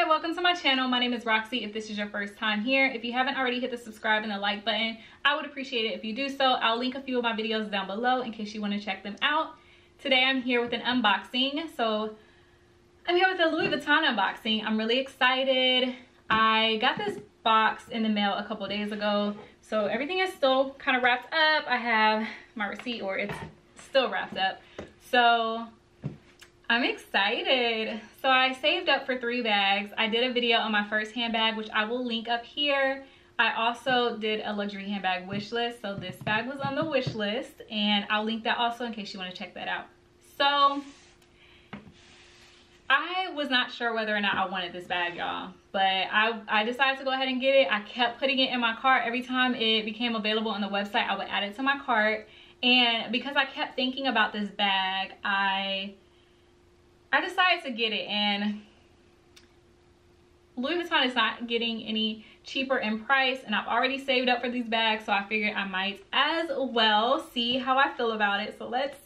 welcome to my channel. My name is Roxy. If this is your first time here, if you haven't already hit the subscribe and the like button, I would appreciate it if you do so. I'll link a few of my videos down below in case you want to check them out. Today I'm here with an unboxing. So I'm here with a Louis Vuitton unboxing. I'm really excited. I got this box in the mail a couple days ago, so everything is still kind of wrapped up. I have my receipt, or it's still wrapped up. So I'm excited. So I saved up for 3 bags. I did a video on my first handbag, which I will link up here. I also did a luxury handbag wish list. So this bag was on the wish list, and I'll link that also in case you want to check that out. So I was not sure whether or not I wanted this bag, y'all, but I decided to go ahead and get it. I kept putting it in my cart. Every time it became available on the website, I would add it to my cart. And because I kept thinking about this bag, I decided to get it. And Louis Vuitton is not getting any cheaper in price, and I've already saved up for these bags, so I figured I might as well see how I feel about it. So let's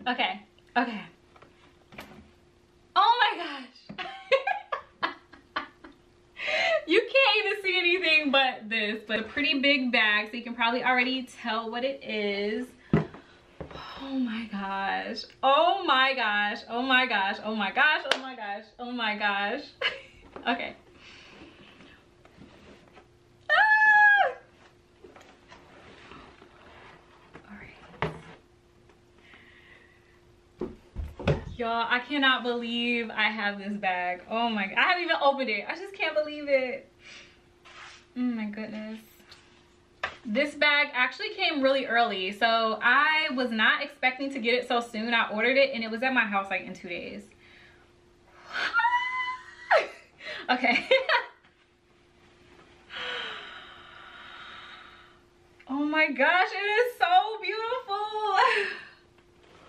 okay. Oh my gosh. You can't even see anything but this, but a pretty big bag, so you can probably already tell what it is. Oh my gosh. Oh my gosh. Oh my gosh. Oh my gosh. Oh my gosh. Oh my gosh. Okay. Ah! All right. Y'all, I cannot believe I have this bag. Oh my god. I haven't even opened it. I just can't believe it. Oh my goodness. This bag actually came really early, so I was not expecting to get it so soon. I ordered it and it was at my house like in 2 days. Okay. Oh my gosh, it is so beautiful.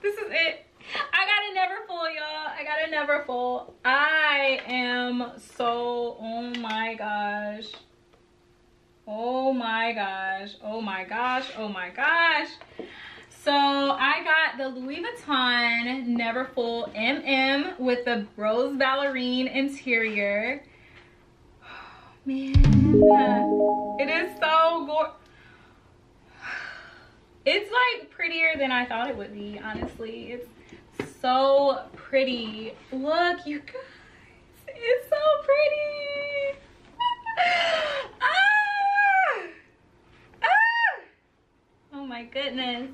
This is it. I got a Neverfull, y'all. I got a Neverfull. I am so, oh my gosh. Oh my gosh. Oh my gosh. Oh my gosh. So I got the Louis Vuitton Neverfull MM with the rose ballerine interior. Oh, man. It is so gorgeous. It's like prettier than I thought it would be, honestly. It's so pretty. Look, you guys. It's so pretty. Oh my goodness.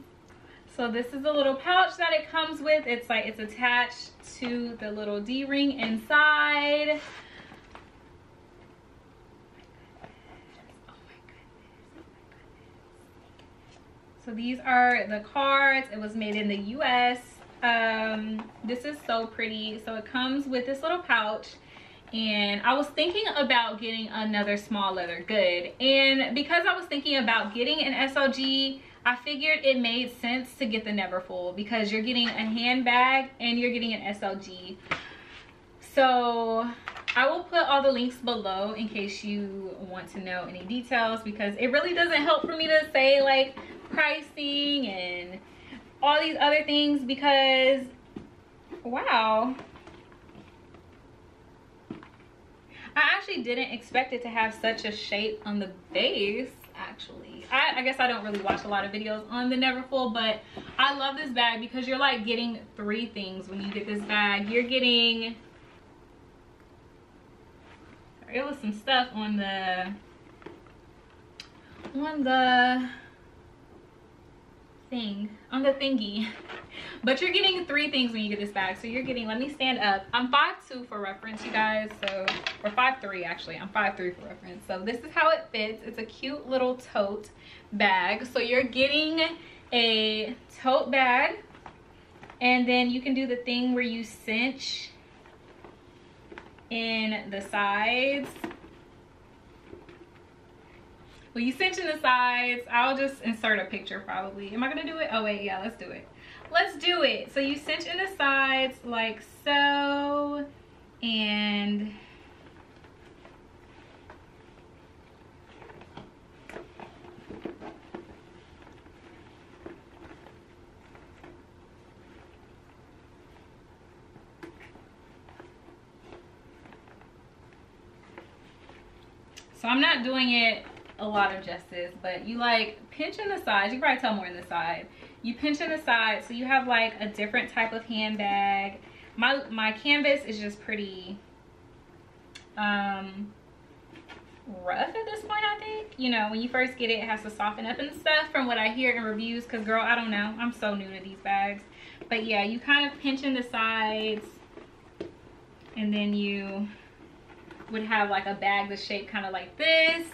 So this is the little pouch that it comes with. It's like it's attached to the little D-ring inside. Oh my goodness. So these are the cards. It was made in the US. This is so pretty. So it comes with this little pouch. And I was thinking about getting another small leather good, and because I was thinking about getting an SLG, I figured it made sense to get the Neverfull because you're getting a handbag and you're getting an SLG. So I will put all the links below in case you want to know any details, because it really doesn't help for me to say like pricing and all these other things, because wow, I actually didn't expect it to have such a shape on the base. Actually, I guess I don't really watch a lot of videos on the Neverfull, but I love this bag because you're like getting 3 things when you get this bag. You're getting, it was some stuff on the thing, on the thingy, but you're getting 3 things when you get this bag. So you're getting, let me stand up, I'm 5'2" for reference, you guys, so, or 5'3" actually, I'm 5'3" for reference. So this is how it fits. It's a cute little tote bag. So you're getting a tote bag, and then you can do the thing where you cinch in the sides. Well, you cinch in the sides. I'll just insert a picture probably. Am I gonna do it? Oh wait, yeah, let's do it. Let's do it. So you cinch in the sides like so, and So I'm not doing it a lot of justice, but you like pinch in the sides. You can probably tell more in the side. You pinch in the side so you have like a different type of handbag. My canvas is just pretty rough at this point, I think. You know, when you first get it, it has to soften up and stuff from what I hear in reviews, because girl, I don't know, I'm so new to these bags. But yeah, you kind of pinch in the sides, and then you would have like a bag that's shaped kind of like this.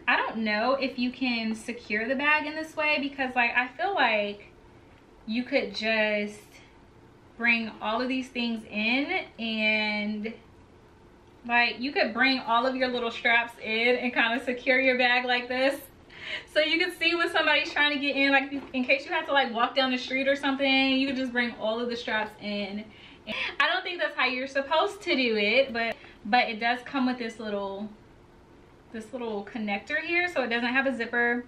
I don't know if you can secure the bag in this way, because like I feel like you could just bring all of these things in, and like you could bring all of your little straps in and kind of secure your bag like this, so you can see when somebody's trying to get in, like in case you have to like walk down the street or something, you could just bring all of the straps in. And I don't think that's how you're supposed to do it, but it does come with this little connector here, so it doesn't have a zipper,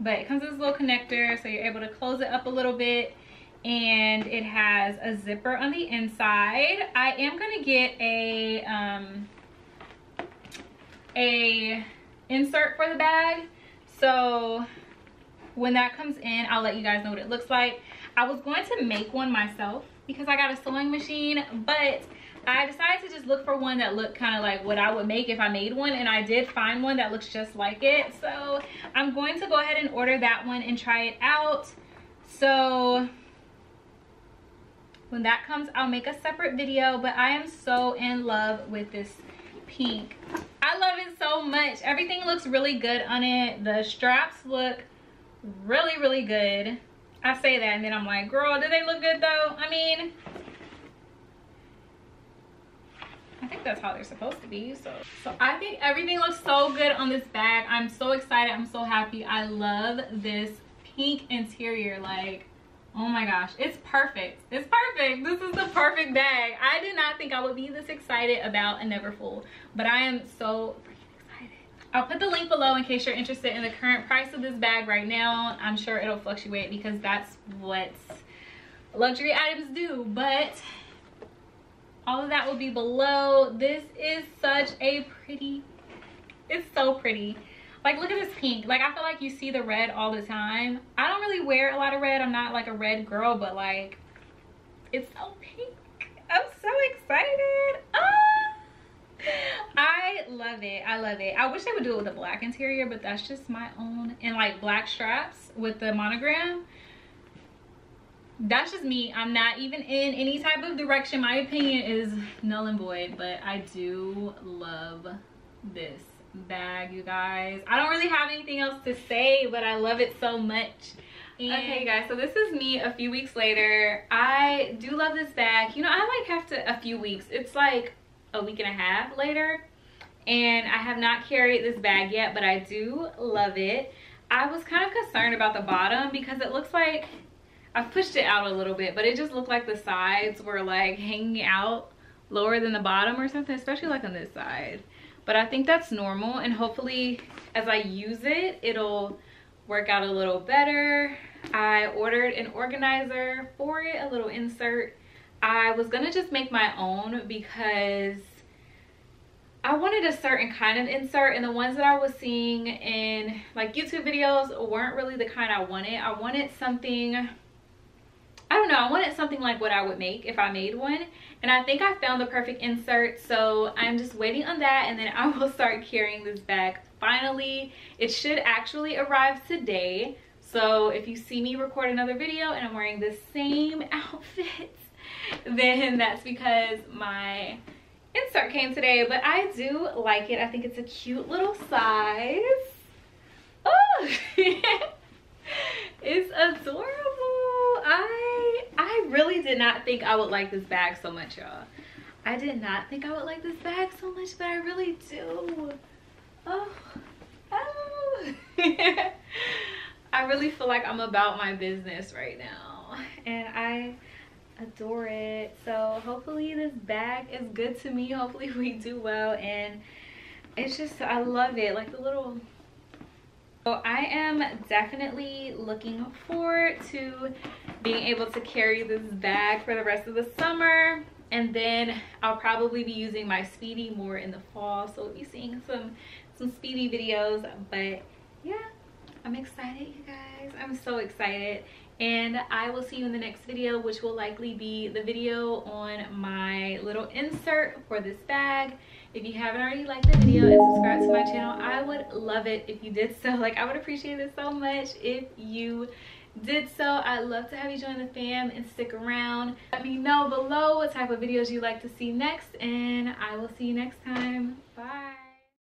but it comes with this little connector, so you're able to close it up a little bit. And it has a zipper on the inside. I am gonna get a insert for the bag, so when that comes in, I'll let you guys know what it looks like. I was going to make one myself because I got a sewing machine, but I decided to just look for one that looked kind of like what I would make if I made one, and I did find one that looks just like it. So I'm going to go ahead and order that one and try it out. So when that comes, I'll make a separate video, but I am so in love with this pink. I love it so much. Everything looks really good on it. The straps look really, really good. I say that and then I'm like, girl, do they look good though? I mean, I think that's how they're supposed to be. So I think everything looks so good on this bag. I'm so excited. I'm so happy. I love this pink interior. Like, oh my gosh, it's perfect. It's perfect. This is the perfect bag. I did not think I would be this excited about a Neverfull, but I am so freaking excited. I'll put the link below in case you're interested in the current price of this bag right now. I'm sure it'll fluctuate because that's what luxury items do, but all of that will be below. This is such a pretty, it's so pretty. Like, look at this pink. Like, I feel like you see the red all the time. I don't really wear a lot of red. I'm not like a red girl, but like, it's so pink. I'm so excited. Ah! I love it. I love it. I wish they would do it with a black interior, but that's just my own. And like black straps with the monogram. That's just me. I'm not even in any type of direction. My opinion is null and void, but I do love this bag, you guys. I don't really have anything else to say, but I love it so much. And okay guys, so this is me a few weeks later. I do love this bag. You know, I like have to a few weeks. It's like a week and a half later, and I have not carried this bag yet, but I do love it. I was kind of concerned about the bottom because it looks like I've pushed it out a little bit, but it just looked like the sides were like hanging out lower than the bottom or something, especially like on this side. But I think that's normal, and hopefully as I use it, it'll work out a little better. I ordered an organizer for it, a little insert. I was gonna just make my own because I wanted a certain kind of insert, and the ones that I was seeing in like YouTube videos weren't really the kind I wanted. I wanted something, I don't know, I wanted something like what I would make if I made one, and I think I found the perfect insert. So I'm just waiting on that, and then I will start carrying this bag finally. It should actually arrive today, so if you see me record another video and I'm wearing the same outfit, then that's because my insert came today. But I do like it. I think it's a cute little size. Oh it's adorable. I really did not think I would like this bag so much, y'all. I did not think I would like this bag so much, but I really do. Oh I really feel like I'm about my business right now, and I adore it. So hopefully this bag is good to me. Hopefully we do well, and it's just, I love it. Like the little, so I am definitely looking forward to being able to carry this bag for the rest of the summer. And then I'll probably be using my Speedy more in the fall, so we'll be seeing some Speedy videos. But yeah, I'm excited, you guys. I'm so excited. And I will see you in the next video, which will likely be the video on my little insert for this bag. If you haven't already liked the video and subscribed to my channel, I would love it if you did so. Like, I would appreciate it so much if you did so. I'd love to have you join the fam and stick around. Let me know below what type of videos you'd like to see next, and I will see you next time. Bye.